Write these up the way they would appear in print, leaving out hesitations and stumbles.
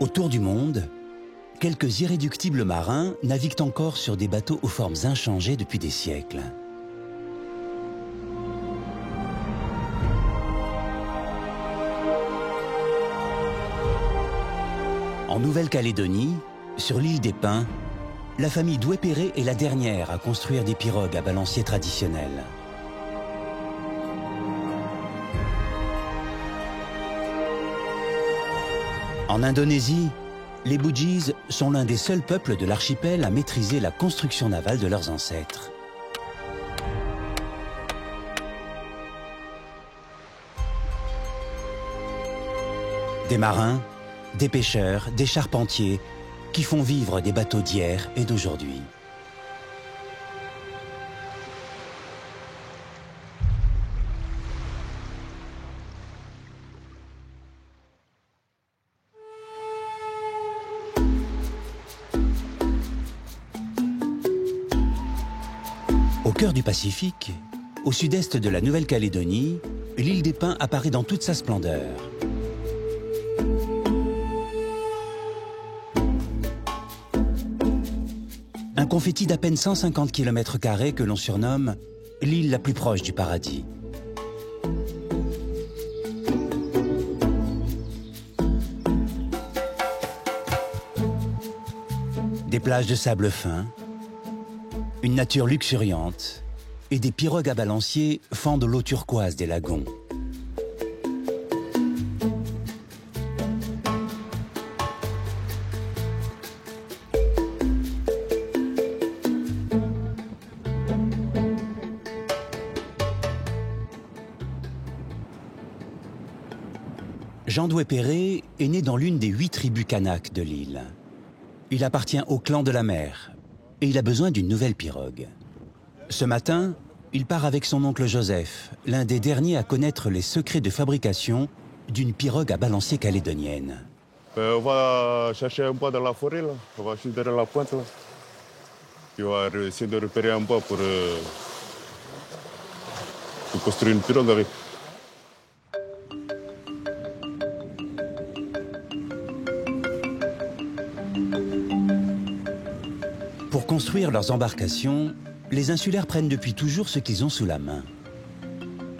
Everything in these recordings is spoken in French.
Autour du monde, quelques irréductibles marins naviguent encore sur des bateaux aux formes inchangées depuis des siècles. En Nouvelle-Calédonie, sur l'île des Pins, la famille Doué-Perré est la dernière à construire des pirogues à balancier traditionnels. En Indonésie, les Bugis sont l'un des seuls peuples de l'archipel à maîtriser la construction navale de leurs ancêtres. Des marins, des pêcheurs, des charpentiers qui font vivre des bateaux d'hier et d'aujourd'hui. Au cœur du Pacifique, au sud-est de la Nouvelle-Calédonie, l'île des Pins apparaît dans toute sa splendeur. Un confetti d'à peine 150 km² que l'on surnomme l'île la plus proche du paradis. Des plages de sable fin, une nature luxuriante et des pirogues à balancier fendent l'eau turquoise des lagons. Jean Doué-Perré est né dans l'une des 8 tribus Kanaks de l'île. Il appartient au clan de la mer et il a besoin d'une nouvelle pirogue. Ce matin, il part avec son oncle Joseph, l'un des derniers à connaître les secrets de fabrication d'une pirogue à balancier calédonienne. On va chercher un bois dans la forêt, là. On va juste derrière la pointe, là. Puis on va essayer de repérer un bois pour construire une pirogue avec. Pour construire leurs embarcations, les insulaires prennent depuis toujours ce qu'ils ont sous la main.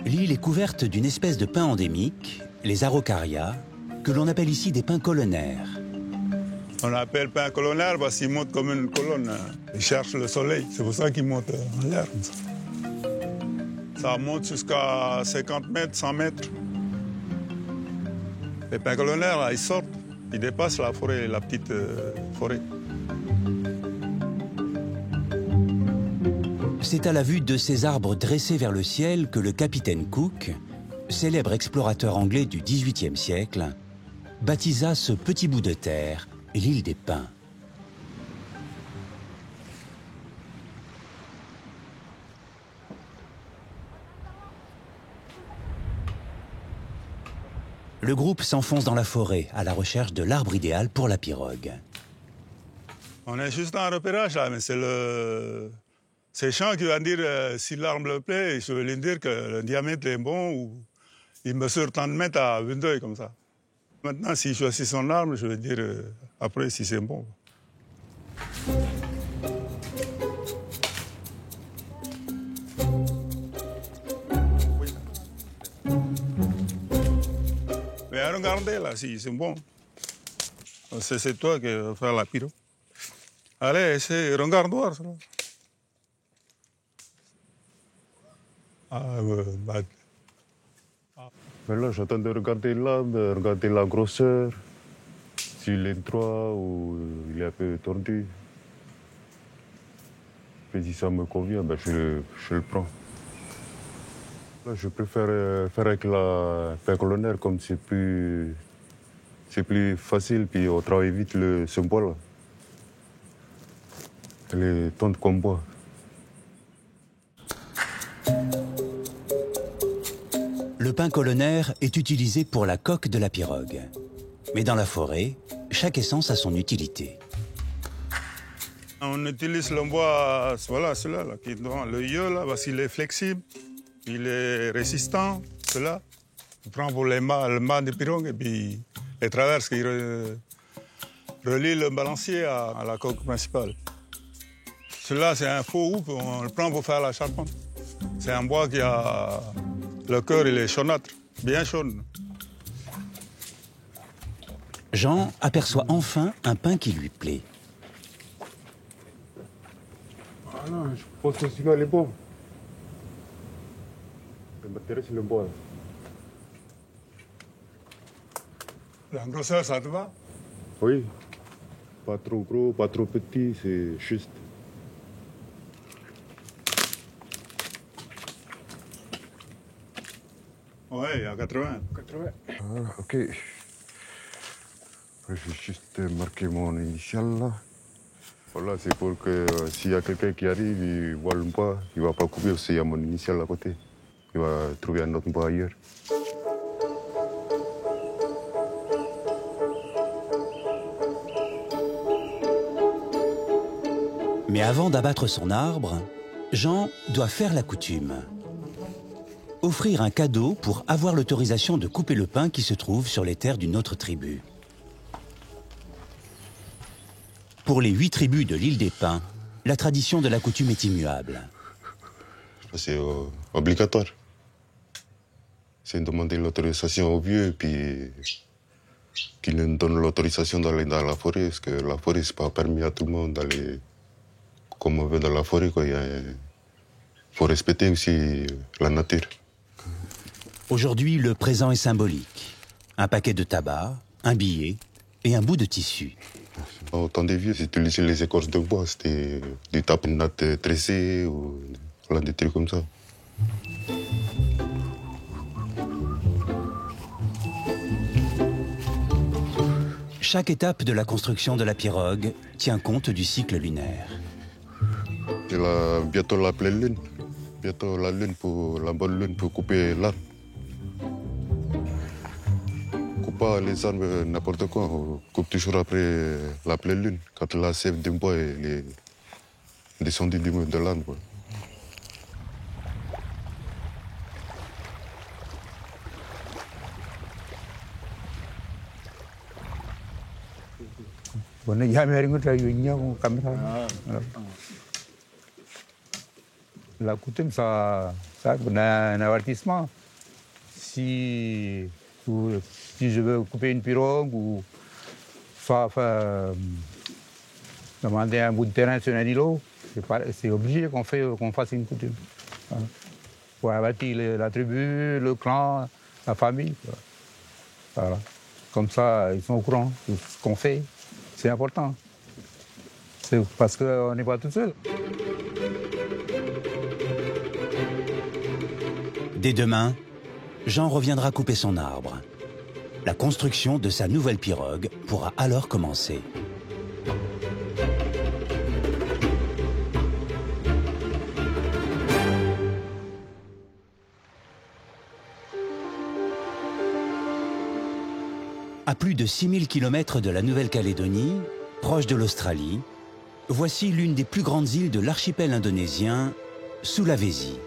L'île est couverte d'une espèce de pin endémique, les araucarias, que l'on appelle ici des pins colonnaires. On l'appelle pin colonnaire parce qu'il monte comme une colonne. Il cherche le soleil, c'est pour ça qu'il monte en l'air. Ça monte jusqu'à 50 mètres, 100 mètres. Les pins colonnaires, là, ils sortent, ils dépassent la forêt, la petite forêt. C'est à la vue de ces arbres dressés vers le ciel que le capitaine Cook, célèbre explorateur anglais du XVIIIe siècle, baptisa ce petit bout de terre l'île des Pins. Le groupe s'enfonce dans la forêt à la recherche de l'arbre idéal pour la pirogue. On est juste en repérage là, mais c'est Jean qui va dire si l'arbre me plaît, je vais lui dire que le diamètre est bon ou il mesure tant de mètres à 22 comme ça. Maintenant, s'il choisit son arbre, je vais dire après si c'est bon. Mais regardez là, si c'est bon. C'est toi qui vas faire la pyro. Allez, regarde voir ça. Mais là, j'attends de regarder l'arbre, de regarder la grosseur, s'il est étroit ou il est un peu tordu. Et si ça me convient, ben je le prends. Là, je préfère faire avec la pin colonnaire comme c'est plus facile, puis on travaille vite ce bois-là. Elle est tendre comme bois. Le pin colonnaire est utilisé pour la coque de la pirogue. Mais dans la forêt, chaque essence a son utilité. On utilise le bois, voilà, celui-là, là, qui est devant le yeux, là, parce qu'il est flexible, il est résistant, celui-là. On prend pour le mât de pirogue et puis les traverses relie le balancier à la coque principale. Celui-là, c'est un faux hoop, on le prend pour faire la charpente. C'est un bois qui a... Le cœur, il est chaunâtre, bien jaune. Jean aperçoit enfin un pain qui lui plaît. Voilà, je pense que celui-là est bon. Le matériel, c'est le bois. La grosseur, ça te va? Oui. Pas trop gros, pas trop petit, c'est juste. Oui, il y a 80. 80. Ah, ok. Je vais juste marquer mon initial là. Voilà, c'est pour que s'il y a quelqu'un qui arrive, il voit le bois, il ne va pas couper parce qu'il y a mon initial à côté. Il va trouver un autre bois ailleurs. Mais avant d'abattre son arbre, Jean doit faire la coutume. Offrir un cadeau pour avoir l'autorisation de couper le pin qui se trouve sur les terres d'une autre tribu. Pour les 8 tribus de l'île des Pins, la tradition de la coutume est immuable. C'est obligatoire. C'est demander l'autorisation aux vieux, puis qu'ils nous donnent l'autorisation d'aller dans la forêt, parce que la forêt, c'est pas permis à tout le monde d'aller comme on veut dans la forêt. Il faut respecter aussi la nature. Aujourd'hui, le présent est symbolique. Un paquet de tabac, un billet et un bout de tissu. Au temps des vieux, ils utilisaient les écorces de bois, c'était du tapenade tressé ou des trucs comme ça. Chaque étape de la construction de la pirogue tient compte du cycle lunaire. C'est bientôt la pleine lune. Bientôt la bonne lune pour couper l'arbre. Coupe pas les arbres n'importe quoi. On coupe toujours après la pleine lune. Quand la sève du bois est descendue de l'arbre. La coutume, ça donne un avertissement. Si je veux couper une pirogue ou demander un bout de terrain sur un îlot, c'est obligé qu'on fasse une coutume. Pour avertir la tribu, le clan, la famille. Voilà. Comme ça, ils sont au courant de ce qu'on fait. C'est important. C'est parce qu'on n'est pas tout seul. Dès demain, Jean reviendra couper son arbre. La construction de sa nouvelle pirogue pourra alors commencer. À plus de 6000 km de la Nouvelle-Calédonie, proche de l'Australie, voici l'une des plus grandes îles de l'archipel indonésien, Sulawesi.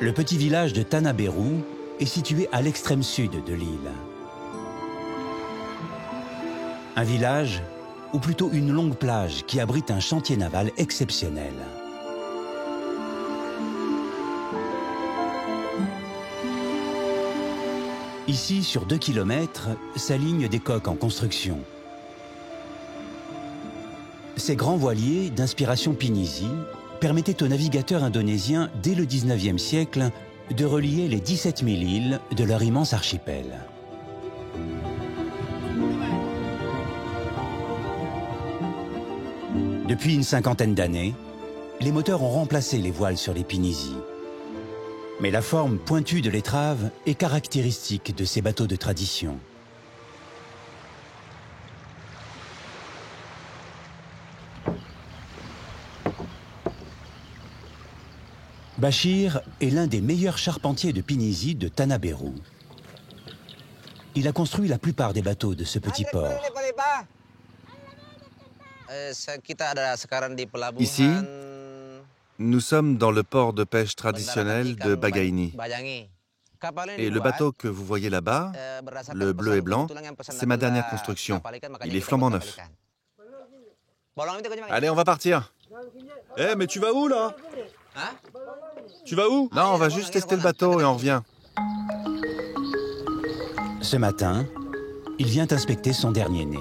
Le petit village de Tanah Beru est situé à l'extrême sud de l'île. Un village, ou plutôt une longue plage qui abrite un chantier naval exceptionnel. Ici, sur 2 km, s'alignent des coques en construction. Ces grands voiliers, d'inspiration Pinisi, permettaient aux navigateurs indonésiens, dès le 19e siècle, de relier les 17 000 îles de leur immense archipel. Depuis une cinquantaine d'années, les moteurs ont remplacé les voiles sur les Pinisi. Mais la forme pointue de l'étrave est caractéristique de ces bateaux de tradition. Bachir est l'un des meilleurs charpentiers de Pinisi de Tanah Beru. Il a construit la plupart des bateaux de ce petit port. Ici, Nous sommes dans le port de pêche traditionnel de Bagaini. Et le bateau que vous voyez là-bas, le bleu et blanc, c'est ma dernière construction. Il est flambant neuf. Allez, on va partir. Eh, mais tu vas où, là? Tu vas où? Non, on va juste tester le bateau et on revient. Ce matin, il vient inspecter son dernier-né.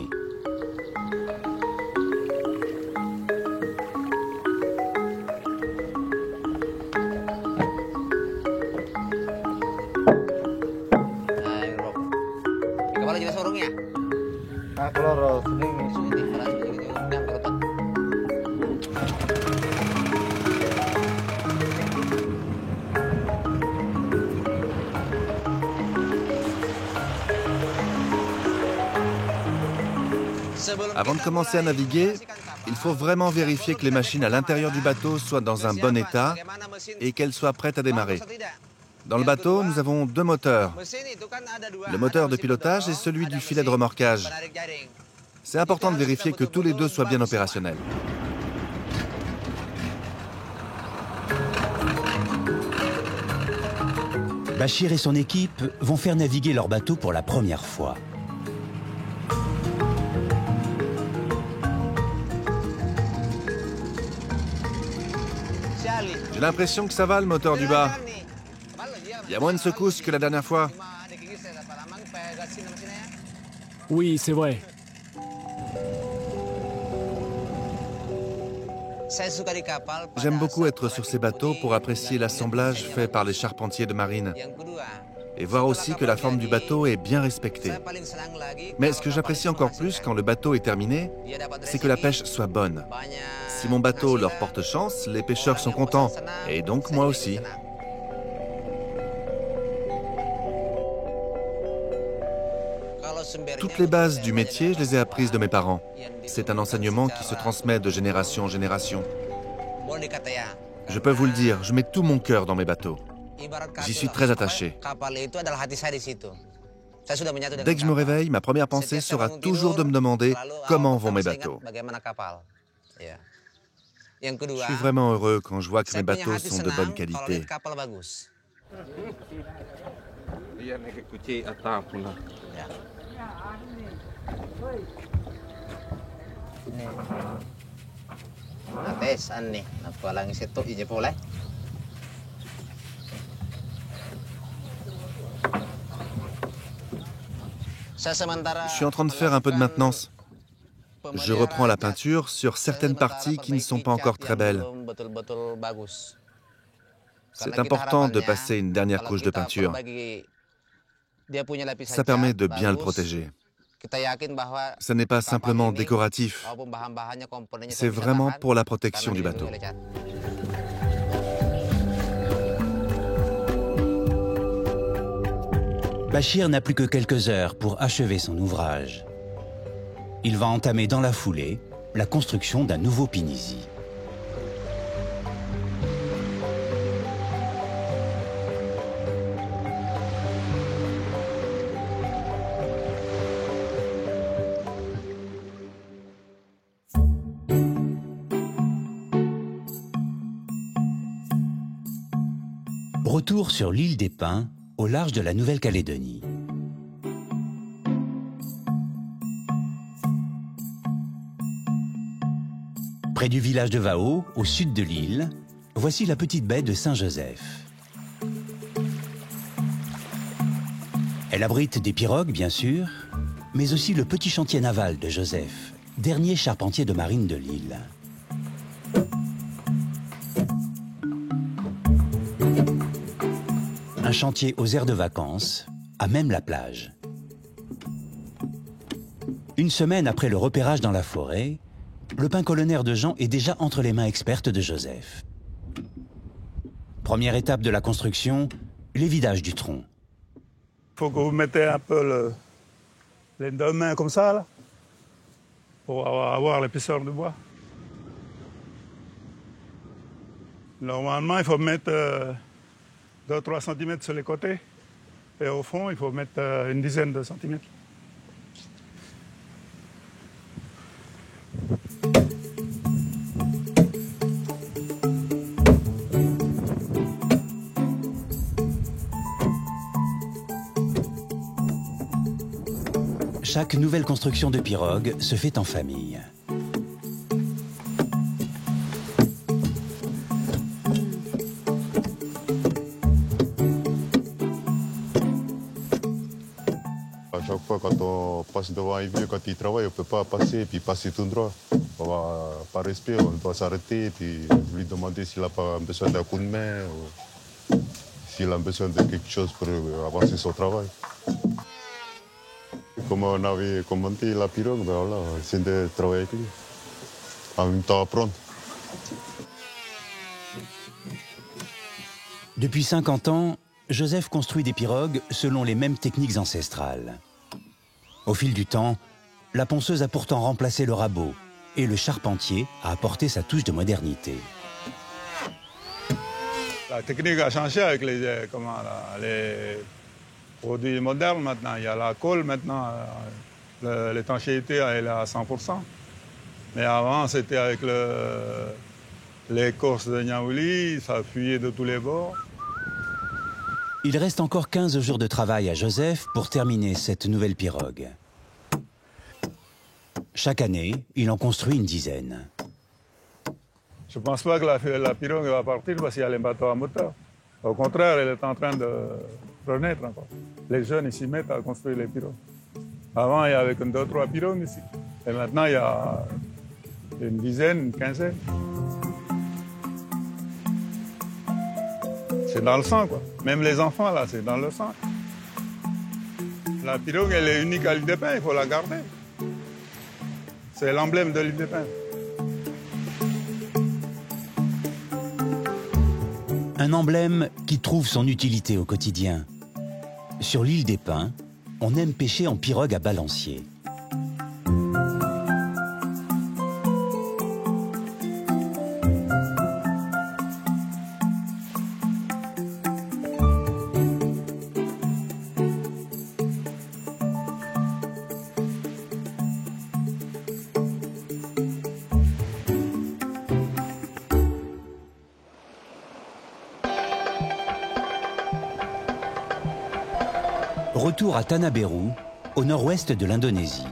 Avant de commencer à naviguer, il faut vraiment vérifier que les machines à l'intérieur du bateau soient dans un bon état et qu'elles soient prêtes à démarrer. Dans le bateau, nous avons 2 moteurs. Le moteur de pilotage et celui du filet de remorquage. C'est important de vérifier que tous les 2 soient bien opérationnels. Bachir et son équipe vont faire naviguer leur bateau pour la première fois. J'ai l'impression que ça va, le moteur du bas. Il y a moins de secousses que la dernière fois. Oui, c'est vrai. J'aime beaucoup être sur ces bateaux pour apprécier l'assemblage fait par les charpentiers de marine et voir aussi que la forme du bateau est bien respectée. Mais ce que j'apprécie encore plus quand le bateau est terminé, c'est que la pêche soit bonne. Si mon bateau leur porte chance, les pêcheurs sont contents, et donc moi aussi. Toutes les bases du métier, je les ai apprises de mes parents. C'est un enseignement qui se transmet de génération en génération. Je peux vous le dire, je mets tout mon cœur dans mes bateaux. J'y suis très attaché. Dès que je me réveille, ma première pensée sera toujours de me demander comment vont mes bateaux. Je suis vraiment heureux quand je vois que mes bateaux sont de bonne qualité. Je suis en train de faire un peu de maintenance. Je reprends la peinture sur certaines parties qui ne sont pas encore très belles. C'est important de passer une dernière couche de peinture. Ça permet de bien le protéger. Ce n'est pas simplement décoratif, c'est vraiment pour la protection du bateau. Bachir n'a plus que quelques heures pour achever son ouvrage. Il va entamer dans la foulée la construction d'un nouveau Pinisi. Retour sur l'île des Pins, au large de la Nouvelle-Calédonie. Près du village de Vao, au sud de l'île, voici la petite baie de Saint-Joseph. Elle abrite des pirogues, bien sûr, mais aussi le petit chantier naval de Joseph, dernier charpentier de marine de l'île. Un chantier aux aires de vacances, à même la plage. Une semaine après le repérage dans la forêt, le pain colonnaire de Jean est déjà entre les mains expertes de Joseph. Première étape de la construction, l'évidage du tronc. Il faut que vous mettez un peu les 2 mains comme ça, là, pour avoir l'épaisseur du bois. Normalement, il faut mettre 2-3 cm sur les côtés. Et au fond, il faut mettre une dizaine de centimètres. Chaque nouvelle construction de pirogue se fait en famille. À chaque fois, quand on passe devant un vieux, quand il travaille, on ne peut pas passer et puis passer tout droit. On va pas respirer, on doit s'arrêter et puis lui demander s'il n'a pas besoin d'un coup de main ou s'il a besoin de quelque chose pour avancer son travail. Comme on avait commenté la pirogue, ben voilà, c'est de travailler avec lui. En même temps, apprendre. Depuis 50 ans, Joseph construit des pirogues selon les mêmes techniques ancestrales. Au fil du temps, la ponceuse a pourtant remplacé le rabot et le charpentier a apporté sa touche de modernité. La technique a changé avec les produits modernes maintenant. Il y a la colle maintenant, l'étanchéité elle est à 100%. Mais avant, c'était avec l'écorce de Niaouli, ça fuyait de tous les bords. Il reste encore 15 jours de travail à Joseph pour terminer cette nouvelle pirogue. Chaque année, il en construit une dizaine. Je ne pense pas que la pirogue va partir parce qu'il y a les bateaux à moteur. Au contraire, elle est en train de renaître encore. Les jeunes s'y mettent à construire les pirogues. Avant, il y avait que 2 ou 3 pirogues ici. Et maintenant, il y a une dizaine, une quinzaine. C'est dans le sang, quoi. Même les enfants, là, c'est dans le sang. La pirogue, elle est unique à l'île des Pins, il faut la garder. C'est l'emblème de l'île des Pins. Un emblème qui trouve son utilité au quotidien. Sur l'île des Pins, on aime pêcher en pirogue à balancier. Retour à Tanah Berru, au nord-ouest de l'Indonésie.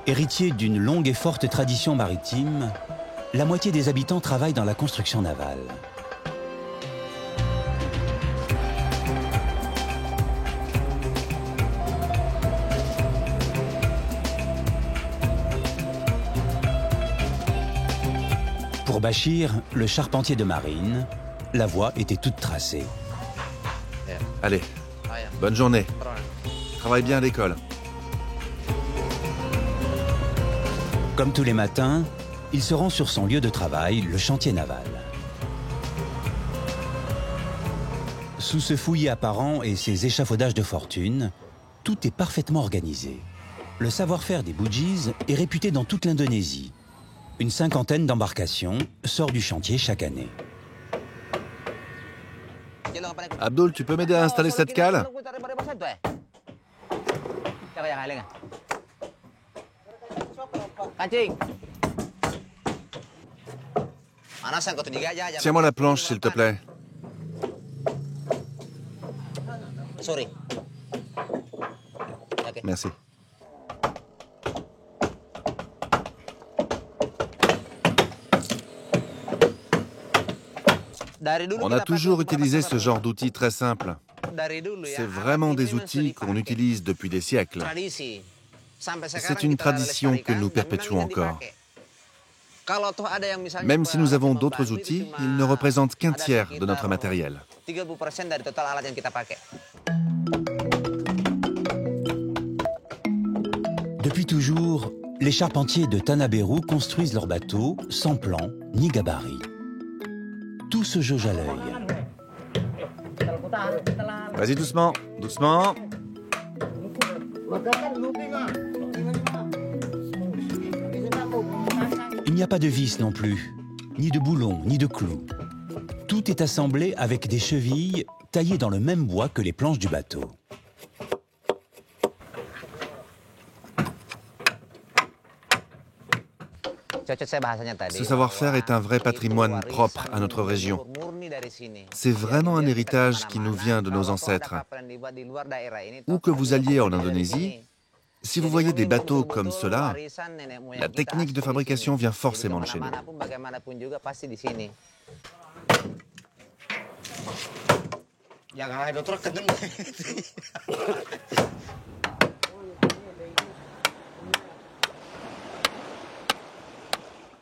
Héritier d'une longue et forte tradition maritime, la moitié des habitants travaillent dans la construction navale. Pour Bachir, le charpentier de marine, la voie était toute tracée. Allez, bonne journée. Travaille bien à l'école. Comme tous les matins, il se rend sur son lieu de travail, le chantier naval. Sous ce fouillis apparent et ses échafaudages de fortune, tout est parfaitement organisé. Le savoir-faire des Bugis est réputé dans toute l'Indonésie. Une 50aine d'embarcations sort du chantier chaque année. Abdul, tu peux m'aider à installer cette cale? Tiens-moi la planche, s'il te plaît. Merci. On a toujours utilisé ce genre d'outils très simples. C'est vraiment des outils qu'on utilise depuis des siècles. C'est une tradition que nous perpétuons encore. Même si nous avons d'autres outils, ils ne représentent qu'un tiers de notre matériel. Depuis toujours, les charpentiers de Tanah Berru construisent leurs bateaux sans plan ni gabarit. Tout se jauge à l'œil. Vas-y doucement, doucement. Il n'y a pas de vis non plus, ni de boulons, ni de clous. Tout est assemblé avec des chevilles taillées dans le même bois que les planches du bateau. Ce savoir-faire est un vrai patrimoine propre à notre région. C'est vraiment un héritage qui nous vient de nos ancêtres. Où que vous alliez en Indonésie, si vous voyez des bateaux comme cela, la technique de fabrication vient forcément de chez nous.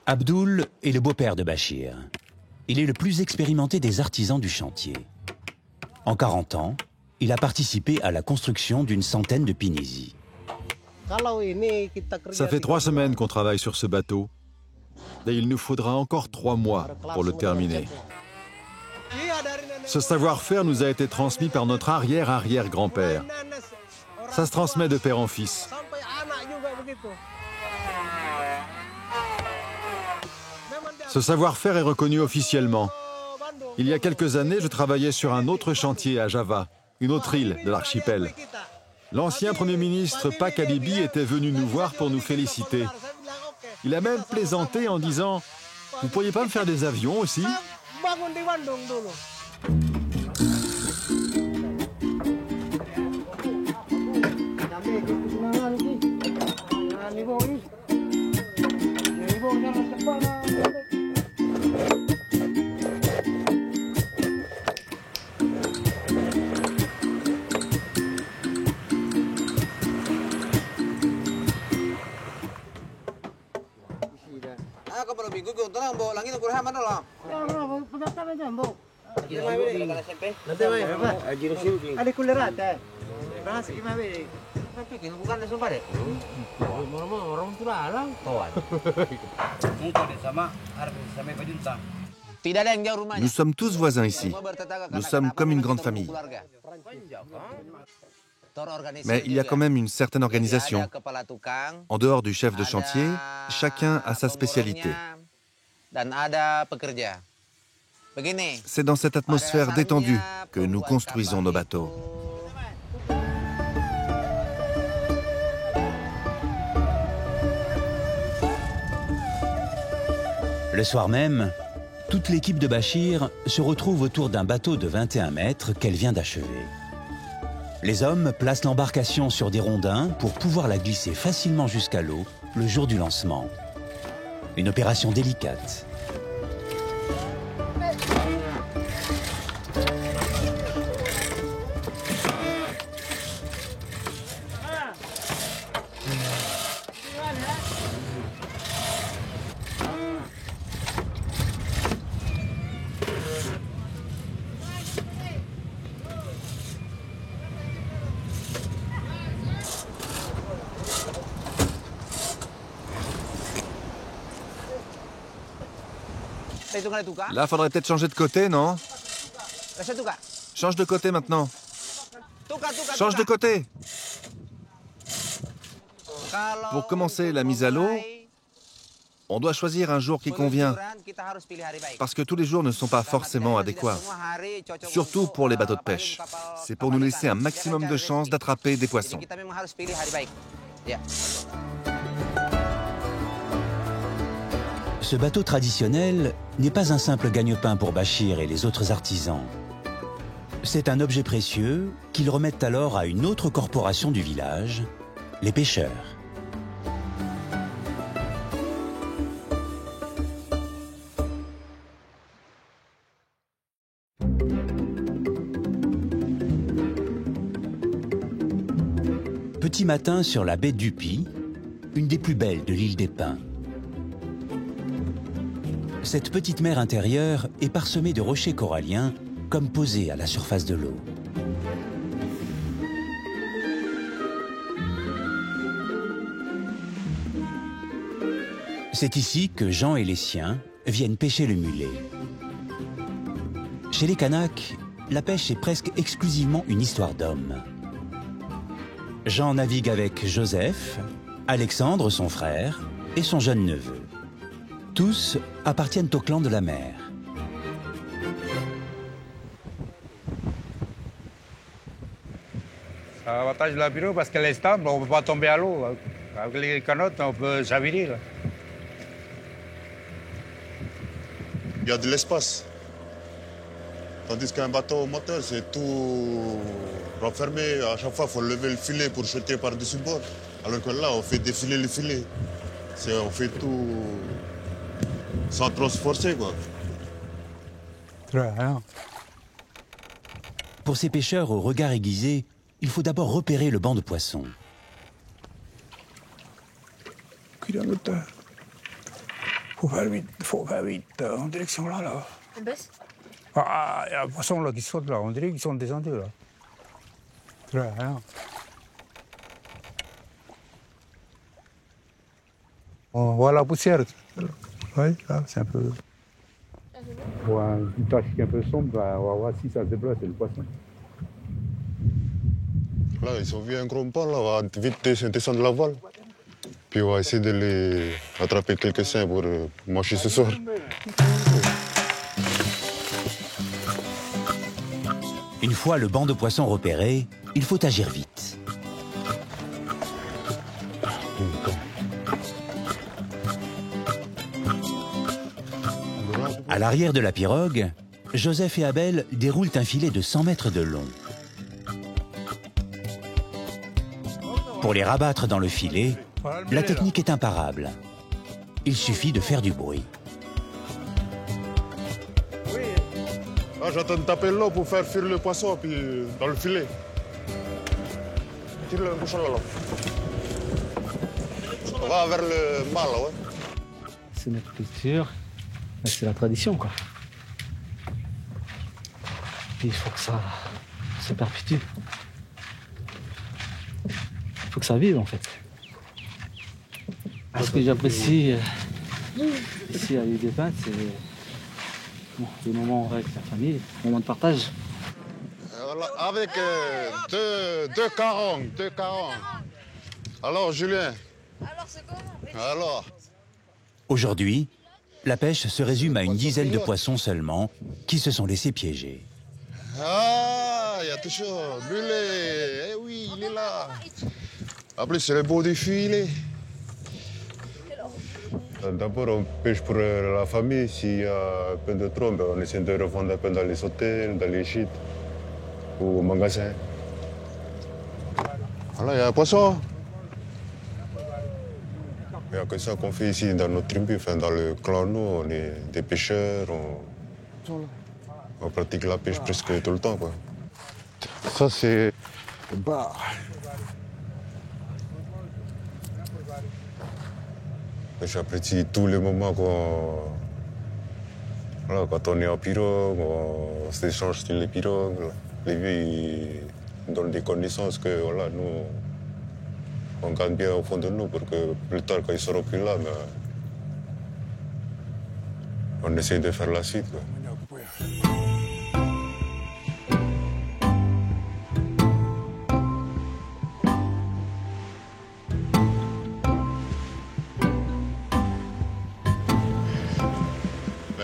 Abdul est le beau-père de Bachir. Il est le plus expérimenté des artisans du chantier. En 40 ans, il a participé à la construction d'une centaine de pinisi. Ça fait 3 semaines qu'on travaille sur ce bateau. Et il nous faudra encore 3 mois pour le terminer. Ce savoir-faire nous a été transmis par notre arrière-arrière-grand-père. Ça se transmet de père en fils. Ce savoir-faire est reconnu officiellement. Il y a quelques années, je travaillais sur un autre chantier à Java, une autre île de l'archipel. L'ancien Premier ministre Pak Habibie était venu nous voir pour nous féliciter. Il a même plaisanté en disant « Vous pourriez pas me faire des avions aussi ?» Nous sommes tous voisins ici. Nous sommes comme une grande famille. Mais il y a quand même une certaine organisation. En dehors du chef de chantier, chacun a sa spécialité. C'est dans cette atmosphère détendue que nous construisons nos bateaux. Le soir même, toute l'équipe de Bachir se retrouve autour d'un bateau de 21 mètres qu'elle vient d'achever. Les hommes placent l'embarcation sur des rondins pour pouvoir la glisser facilement jusqu'à l'eau le jour du lancement. Une opération délicate. Là, faudrait peut-être changer de côté, non? Change de côté maintenant. Change de côté. Pour commencer la mise à l'eau, on doit choisir un jour qui convient. Parce que tous les jours ne sont pas forcément adéquats. Surtout pour les bateaux de pêche. C'est pour nous laisser un maximum de chances d'attraper des poissons. Ce bateau traditionnel n'est pas un simple gagne-pain pour Bachir et les autres artisans. C'est un objet précieux qu'ils remettent alors à une autre corporation du village, les pêcheurs. Petit matin sur la baie d'Upi, une des plus belles de l'île des Pins. Cette petite mer intérieure est parsemée de rochers coralliens comme posés à la surface de l'eau. C'est ici que Jean et les siens viennent pêcher le mulet. Chez les Kanaks, la pêche est presque exclusivement une histoire d'hommes. Jean navigue avec Joseph, Alexandre, son frère, et son jeune neveu. Tous appartiennent au clan de la mer. Ça avantage la pirogue parce qu'elle est stable, on ne peut pas tomber à l'eau. Avec les canottes, on peut chavirer. Là. Il y a de l'espace. Tandis qu'un bateau moteur, c'est tout renfermé. À chaque fois, il faut lever le filet pour jeter par-dessus bord. Alors que là, on fait défiler le filet. On fait tout sans trop se forcer, quoi. Pour ces pêcheurs au regard aiguisé, il faut d'abord repérer le banc de poissons. Faut faire vite, en direction là. On baisse? Ah, il y a un poisson là qui saute là, on dirait qu'ils sont descendus là. Très bien. On voit la poussière. Oui, là, c'est un peu. On voit une tache qui est un peu sombre, là. On va voir si ça se déplace, c'est le poisson. Là, ils ont vu un gros pan, là, on va vite descendre la voile. Puis on va essayer de les attraper quelques-uns pour manger ce soir. Une fois le banc de poissons repéré, il faut agir vite. À l'arrière de la pirogue, Joseph et Abel déroulent un filet de 100 mètres de long. Pour les rabattre dans le filet, la technique est imparable. Il suffit de faire du bruit. Ah, j'attends de taper l'eau pour faire fuir le poisson puis dans le filet. Tire le bouchon là. On va vers le mât là, ouais. C'est notre culture, c'est la tradition quoi. Puis il faut que ça se perpétue. Il faut que ça vive en fait. Ce que j'apprécie ici à l'île des Pins, c'est des moments avec la famille, des moments de partage. Avec deux carongs. Alors Julien. Alors c'est comment? Alors. Aujourd'hui, la pêche se résume à une dizaine de poissons seulement qui se sont laissés piéger. Ah, il y a toujours Mulet. Eh oui, il est là. En plus, c'est le beau du filet. D'abord, on pêche pour la famille. S'il y a un peu de trop, on essaie de revendre un peu dans les hôtels, dans les gîtes ou au magasin. Voilà, il y a un poisson. Il n'y a que ça qu'on fait ici dans notre tribu. Enfin, dans le clan, nous, on est des pêcheurs. On pratique la pêche presque tout le temps, quoi. Ça, c'est le bar. J'apprécie tous les moments quand on est en pirogue, on s'échange sur les pirogues. Les vieux ils donnent des connaissances que voilà, nous, on gagne bien au fond de nous pour que plus tard, quand ils seront plus là, on essaie de faire la suite, quoi.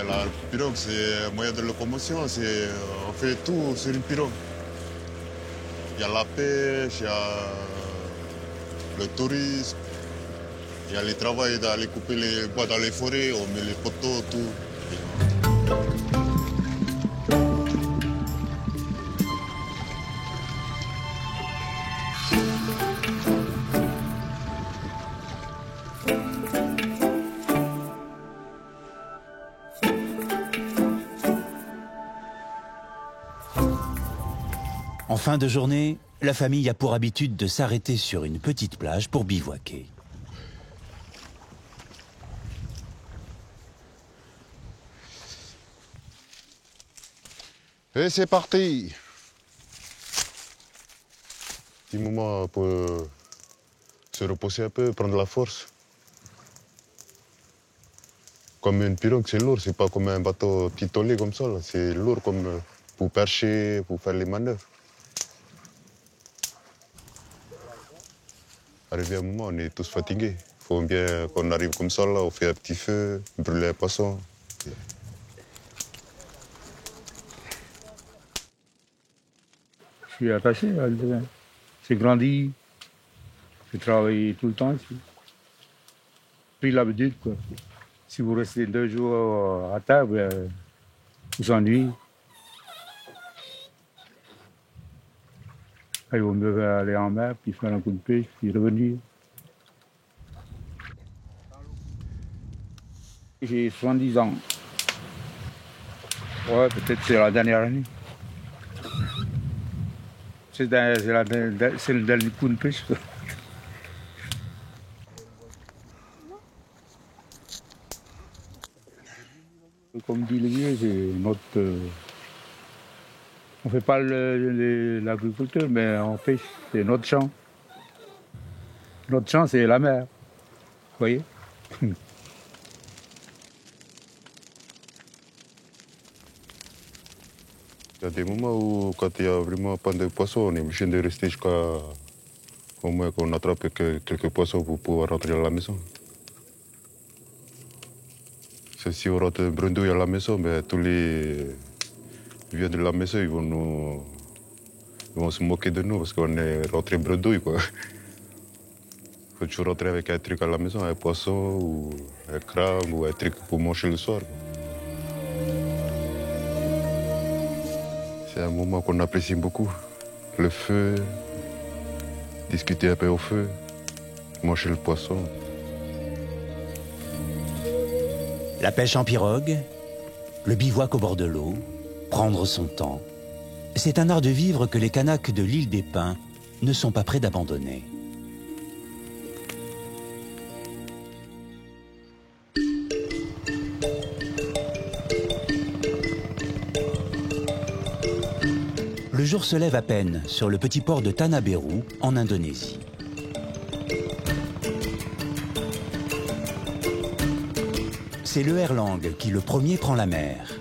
La pirogue, c'est un moyen de locomotion. On fait tout sur une pirogue. Il y a la pêche, il y a le tourisme, il y a le travail d'aller couper les bois dans les forêts, on met les poteaux, tout. En fin de journée, la famille a pour habitude de s'arrêter sur une petite plage pour bivouaquer. Et c'est parti. Petit moment pour se reposer un peu, prendre la force. Comme une pirogue, c'est lourd, c'est pas comme un bateau titolé comme ça. C'est lourd comme pour percher, pour faire les manœuvres. Arrivé à un moment, on est tous fatigués. Il faut bien qu'on arrive comme ça, là, on fait un petit feu, brûler un poisson. Je suis attaché à l'île. J'ai grandi, j'ai travaillé tout le temps ici. Pris l'habitude, quoi. Si vous restez 2 jours à table, vous ennuyez. Il vaut mieux aller en mer, puis faire un coup de pêche, puis revenir. J'ai 70 ans. Ouais, peut-être c'est la dernière année. C'est le dernier coup de pêche. Comme dit le vieux, c'est notre... on ne fait pas l'agriculture, mais on pêche, c'est notre champ. Notre champ, c'est la mer. Vous voyez? Il y a des moments où, quand il n'y a vraiment pas de poissons, on est obligé de rester jusqu'à au moins qu'on attrape quelques poissons pour pouvoir rentrer à la maison. Si on rentre brindouille à la maison, ben, tous les vieux de la maison ils vont se moquer de nous parce qu'on est rentré brindouille, quoi. Faut toujours rentrer avec un truc à la maison, un poisson ou un crabe ou un truc pour manger le soir. C'est un moment qu'on apprécie beaucoup. Le feu, discuter un peu au feu, manger le poisson. La pêche en pirogue, le bivouac au bord de l'eau, prendre son temps. C'est un art de vivre que les Kanaks de l'île des Pins ne sont pas prêts d'abandonner. Le jour se lève à peine sur le petit port de Tanah Berru, en Indonésie. C'est le Erlang qui le premier prend la mer.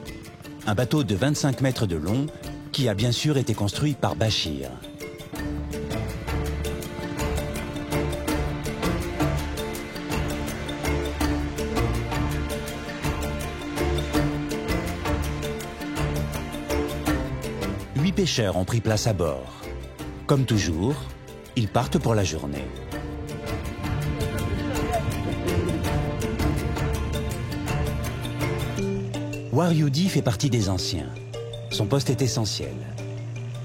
Un bateau de 25 mètres de long qui a bien sûr été construit par Bachir. Huit pêcheurs ont pris place à bord. Comme toujours, ils partent pour la journée. Waryudi fait partie des anciens. Son poste est essentiel.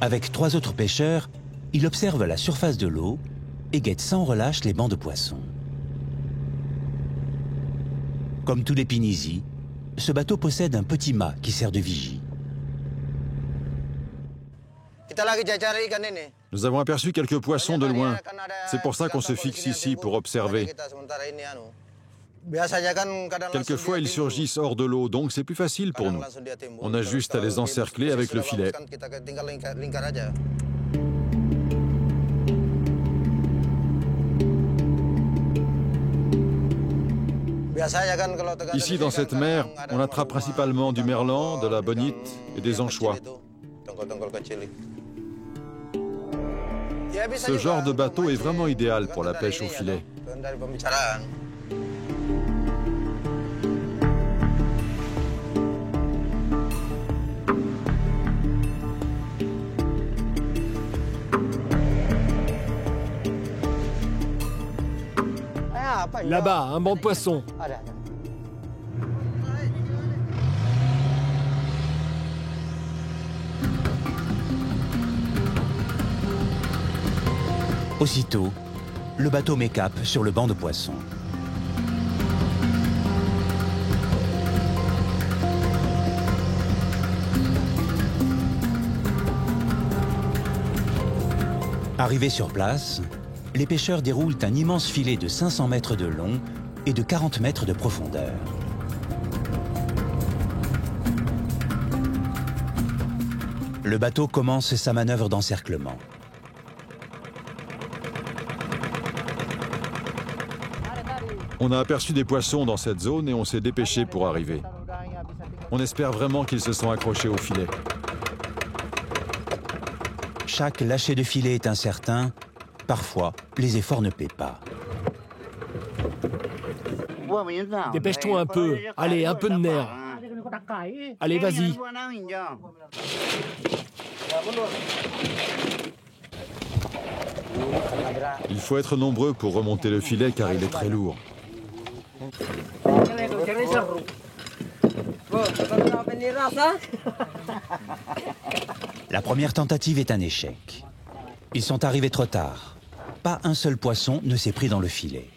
Avec 3 autres pêcheurs, il observe la surface de l'eau et guette sans relâche les bancs de poissons. Comme tous les Pinisi, ce bateau possède un petit mât qui sert de vigie. Nous avons aperçu quelques poissons de loin. C'est pour ça qu'on se fixe ici pour observer. Quelquefois, ils surgissent hors de l'eau, donc c'est plus facile pour nous. On a juste à les encercler avec le filet. Ici, dans cette mer, on attrape principalement du merlan, de la bonite et des anchois. Ce genre de bateau est vraiment idéal pour la pêche au filet. Là-bas, un banc de poissons. Aussitôt, le bateau met cap sur le banc de poissons. Arrivés sur place, les pêcheurs déroulent un immense filet de 500 mètres de long et de 40 mètres de profondeur. Le bateau commence sa manœuvre d'encerclement. On a aperçu des poissons dans cette zone et on s'est dépêché pour arriver. On espère vraiment qu'ils se sont accrochés au filet. Chaque lâcher de filet est incertain. Parfois, les efforts ne paient pas. Dépêche-toi un peu. Allez, un peu de nerf. Allez, vas-y. Il faut être nombreux pour remonter le filet car il est très lourd. La première tentative est un échec. Ils sont arrivés trop tard. Pas un seul poisson ne s'est pris dans le filet.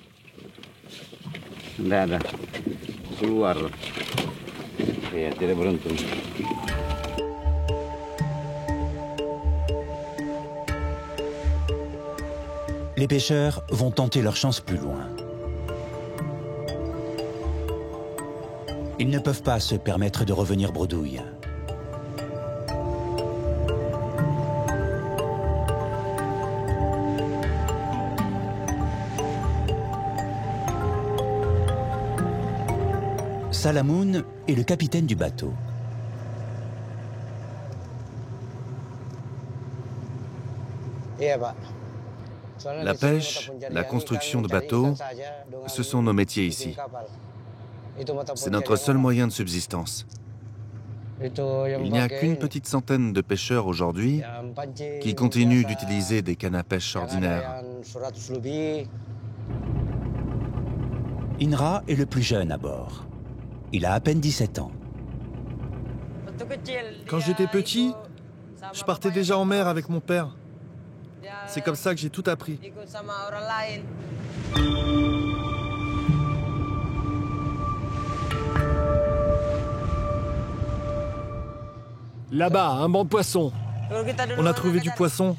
Les pêcheurs vont tenter leur chance plus loin. Ils ne peuvent pas se permettre de revenir bredouille. Salamoun est le capitaine du bateau. La pêche, la construction de bateaux, ce sont nos métiers ici. C'est notre seul moyen de subsistance. Il n'y a qu'une petite centaine de pêcheurs aujourd'hui qui continuent d'utiliser des cannes à pêche ordinaires. Inra est le plus jeune à bord. Il a à peine 17 ans. Quand j'étais petit, je partais déjà en mer avec mon père. C'est comme ça que j'ai tout appris. Là-bas, un banc de poissons. On a trouvé du poisson.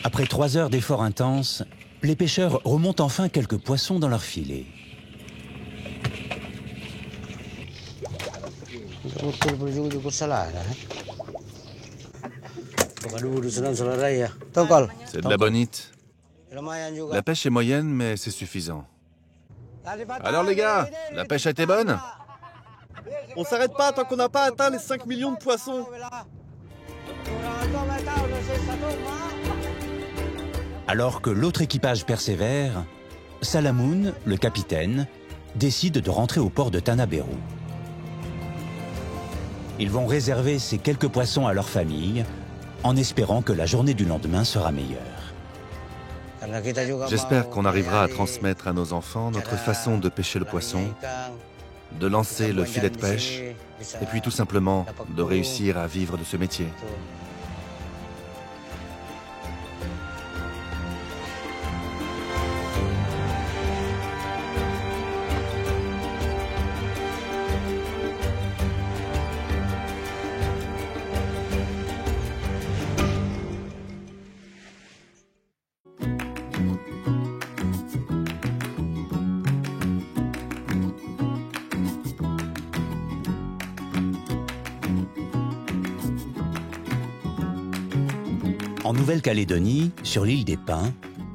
Après 3 heures d'efforts intenses, les pêcheurs remontent enfin quelques poissons dans leur filet. C'est de la bonite. La pêche est moyenne, mais c'est suffisant. Alors les gars, la pêche a été bonne? On s'arrête pas tant qu'on n'a pas atteint les 5 millions de poissons. Alors que l'autre équipage persévère, Salamoun, le capitaine, décide de rentrer au port de Tanaberu. Ils vont réserver ces quelques poissons à leur famille, en espérant que la journée du lendemain sera meilleure. J'espère qu'on arrivera à transmettre à nos enfants notre façon de pêcher le poisson, de lancer le filet de pêche, et puis tout simplement de réussir à vivre de ce métier. En Nouvelle-Calédonie, sur l'île des Pins,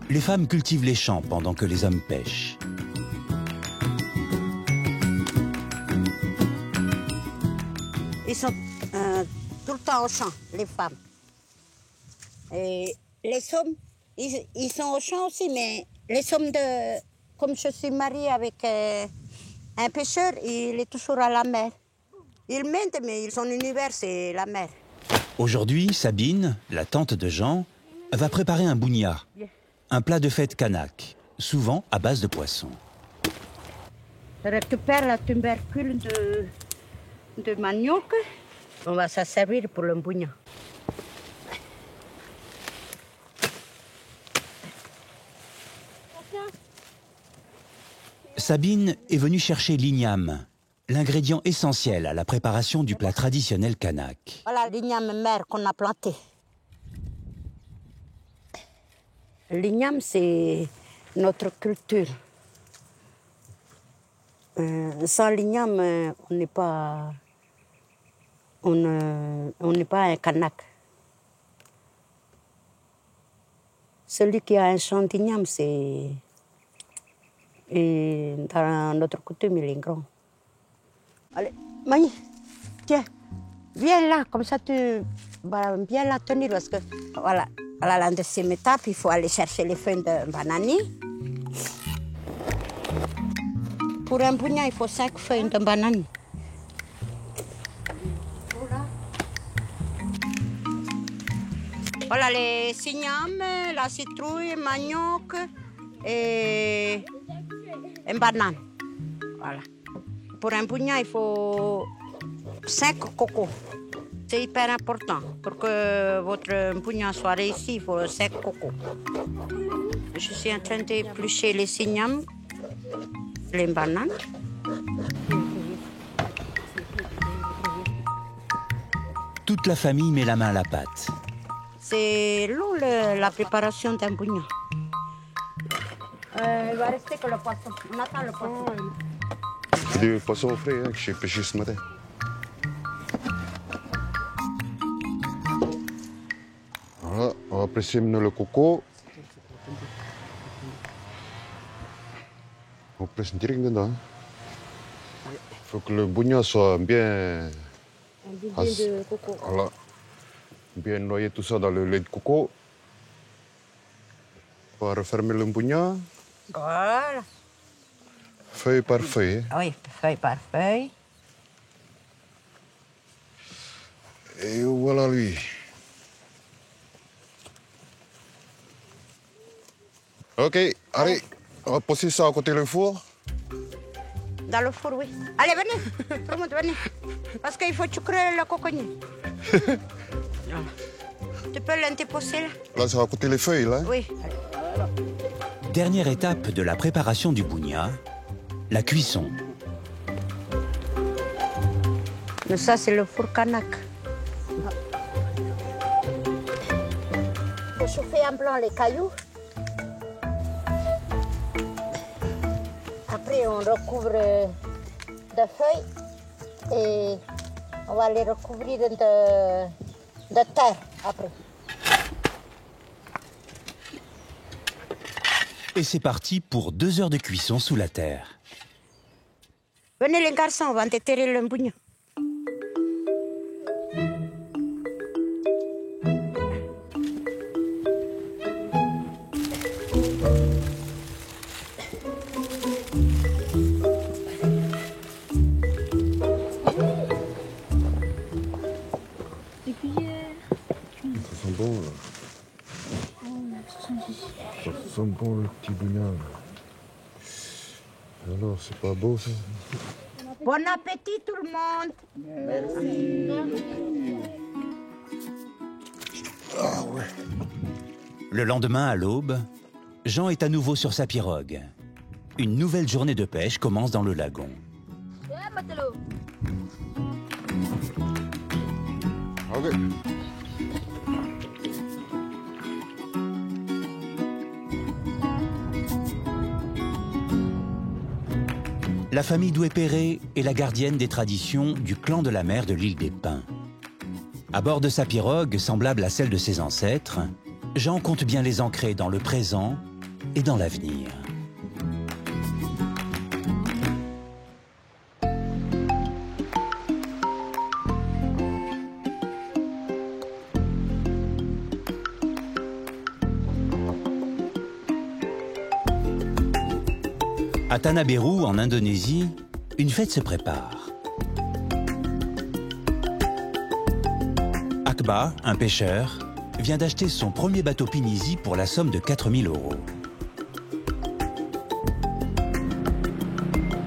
les femmes cultivent les champs pendant que les hommes pêchent. Ils sont tout le temps au champ, les femmes. Et les hommes, ils sont au champ aussi, mais les hommes comme je suis mariée avec un pêcheur, il est toujours à la mer. Ils mentent, mais son univers, c'est la mer. Aujourd'hui, Sabine, la tante de Jean, va préparer un bougna, un plat de fête kanak, souvent à base de poisson. Je récupère la tubercule de manioc. On va s'en servir pour le bougna. Sabine est venue chercher l'igname, l'ingrédient essentiel à la préparation du plat traditionnel kanak. Voilà l'igname mère qu'on a planté. L'igname, c'est notre culture. Sans l'igname, on n'est pas un Kanak. Celui qui a un champ d'igname, c'est dans notre coutume, il est grand. Allez, Mani, tiens, viens là, comme ça tu vas bien la tenir parce que voilà, à la deuxième étape, il faut aller chercher les feuilles de bananier. Pour un pugnat, il faut 5 feuilles de banane. Voilà les signames, la citrouille, le manioc et une banane. Voilà. Pour un pugnat, il faut 5 cocos. C'est hyper important. Pour que votre pugnat soit réussi, il faut 5 cocos. Je suis en train d'éplucher les signames. Les bananes. Toute la famille met la main à la pâte. C'est long la préparation d'un bouillon. Il va rester que le poisson. On attend le poisson. C'est du poisson frais que j'ai pêché ce matin. Voilà, on va presser maintenant le coco. On presse direct dedans. Il faut que le bouillon soit bien... de coco. Voilà. Bien noyer tout ça dans le lait de coco. On va refermer le bouillon. Voilà. Feuille par feuille. Oui, feuille par feuille. Et voilà lui. Ok, allez, on va poser ça à côté du four. Dans le four, oui. Allez, venez. Tout le monde, venez. Parce qu'il faut sucrer le coconnier. Tu peux l'intéposer là? Là, ça va côté les feuilles, là. Oui. Dernière étape de la préparation du bougnat, la cuisson. Mais ça, c'est le four Kanak. Il faut chauffer en blanc les cailloux. Après, on recouvre de feuilles et on va les recouvrir de terre après. Et c'est parti pour 2 heures de cuisson sous la terre. Venez les garçons, on va déterrer le bouillon. Ça sent bon, là. Ça sent bon, le petit bouillon. Alors, c'est pas beau, ça? Bon appétit, tout le monde. Merci. Ah ouais. Le lendemain, à l'aube, Jean est à nouveau sur sa pirogue. Une nouvelle journée de pêche commence dans le lagon. Ok. La famille Doué-Perré est la gardienne des traditions du clan de la mer de l'île des Pins. À bord de sa pirogue, semblable à celle de ses ancêtres, Jean compte bien les ancrer dans le présent et dans l'avenir. À Tanah Berru, en Indonésie, une fête se prépare. Akba, un pêcheur, vient d'acheter son premier bateau Pinisi pour la somme de 4 000 €.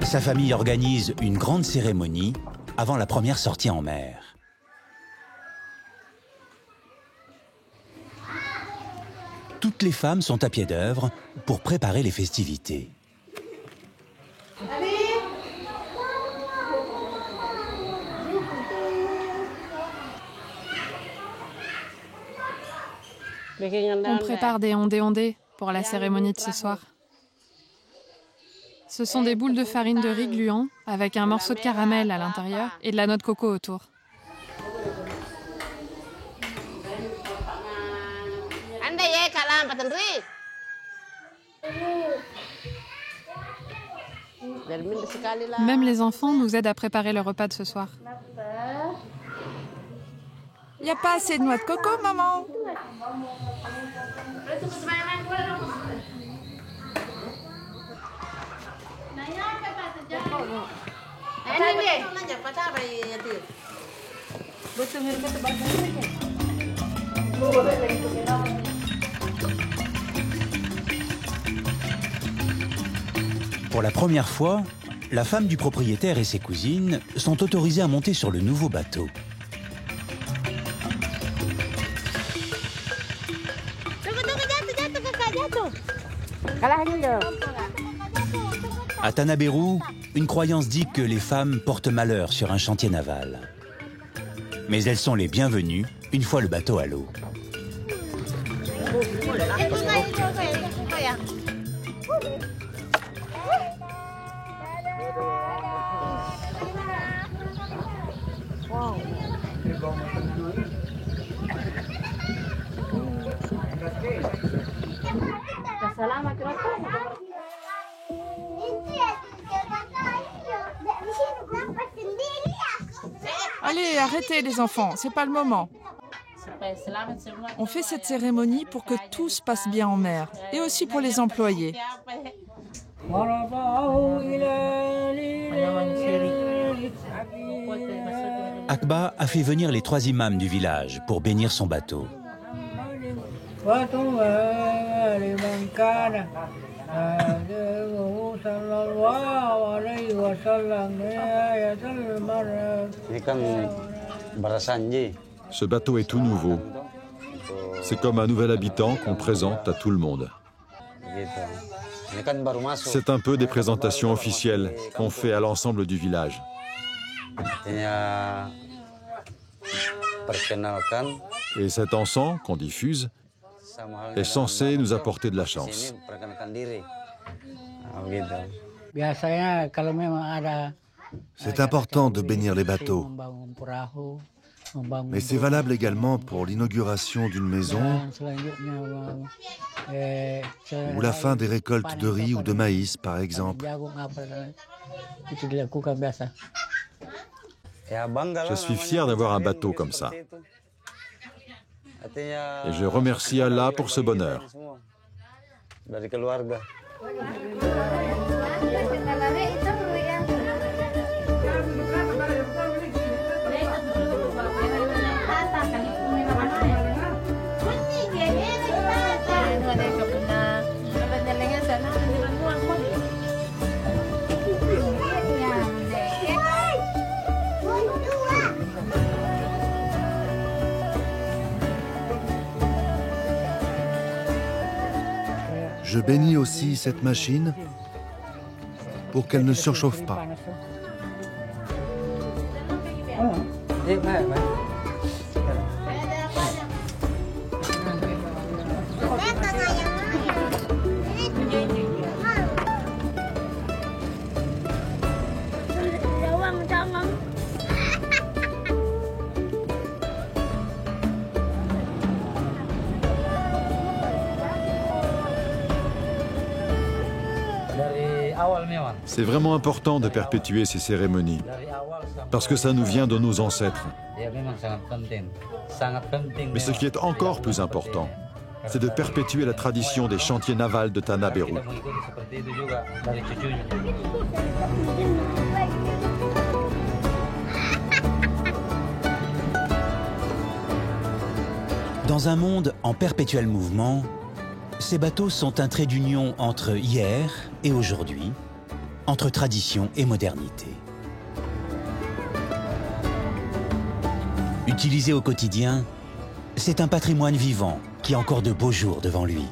Sa famille organise une grande cérémonie avant la première sortie en mer. Toutes les femmes sont à pied d'œuvre pour préparer les festivités. On prépare des ondés-ondés pour la cérémonie de ce soir. Ce sont des boules de farine de riz gluant avec un morceau de caramel à l'intérieur et de la noix de coco autour. Même les enfants nous aident à préparer le repas de ce soir. Il n'y a pas assez de noix de coco, maman. Pour la première fois, la femme du propriétaire et ses cousines sont autorisées à monter sur le nouveau bateau. À Tanaberu, une croyance dit que les femmes portent malheur sur un chantier naval. Mais elles sont les bienvenues une fois le bateau à l'eau. Allez, arrêtez les enfants, c'est pas le moment. On fait cette cérémonie pour que tout se passe bien en mer, et aussi pour les employés. Akba a fait venir les 3 imams du village pour bénir son bateau. Ce bateau est tout nouveau. C'est comme un nouvel habitant qu'on présente à tout le monde. C'est un peu des présentations officielles qu'on fait à l'ensemble du village. Et cet encens qu'on diffuse est censé nous apporter de la chance. C'est important de bénir les bateaux. Mais c'est valable également pour l'inauguration d'une maison ou la fin des récoltes de riz ou de maïs, par exemple. Je suis fier d'avoir un bateau comme ça. Et je remercie Allah pour ce bonheur. Je bénis aussi cette machine pour qu'elle ne surchauffe pas. C'est vraiment important de perpétuer ces cérémonies, parce que ça nous vient de nos ancêtres. Mais ce qui est encore plus important, c'est de perpétuer la tradition des chantiers navals de Tanaberu. Dans un monde en perpétuel mouvement, ces bateaux sont un trait d'union entre hier et aujourd'hui, entre tradition et modernité. Utilisé au quotidien, c'est un patrimoine vivant qui a encore de beaux jours devant lui.